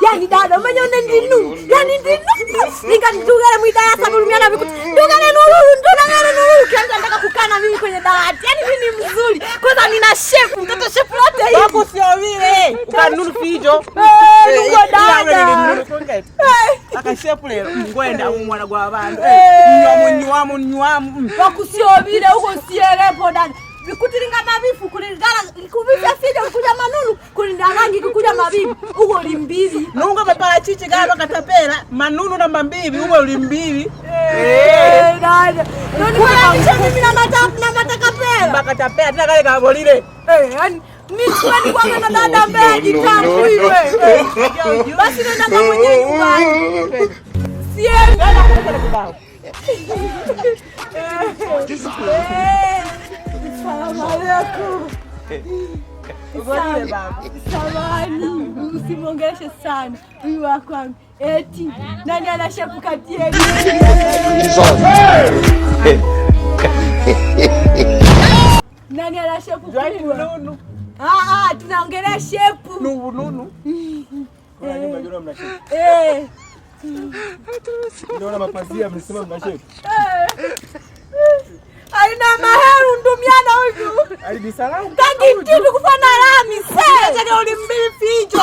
Yani dada manyone ndinu. Yani ndinu. Nikatugale mwidaya saburumiana viku. Tugale nuru kianza nataka kukana mimi kwenye dawati. Yani mimi ni mzuri. Kwanza nina chef, mtoto chef lote hivi. Wako sio vile. Ukanunu fijo. Nungo dada. Aka chef leo ngwenda mwana gwa abantu. Nywamu. Wako sio vile uko sierepo dada. Vikutiringa mabifu kulingana kubisa sije kuja manunu kulindangangi kuja mabifu uko limbili nunga maparachichi gaba katapera manunu namba 2 uko limbili dada nani kwa mimi na matakapera bakatapera takale kabolile yani ni kwa na dada mbele tangu iwe basi nenda kama mwenyewe nyumbani sie dada kwa kibao Salamu alaikum. Samahani, usimwongeleshe sana. Huyu wako eti nani anashafu kati yetu? Nani anashafu nunu? Tunaongelea shepu. Nunu. Ndio mapazia msema mnashepu. Aina maheru ndumiana huyu. Alibi salamu. Tangi mtitu kufana rami. Sasa ni ulimbili fijo. No.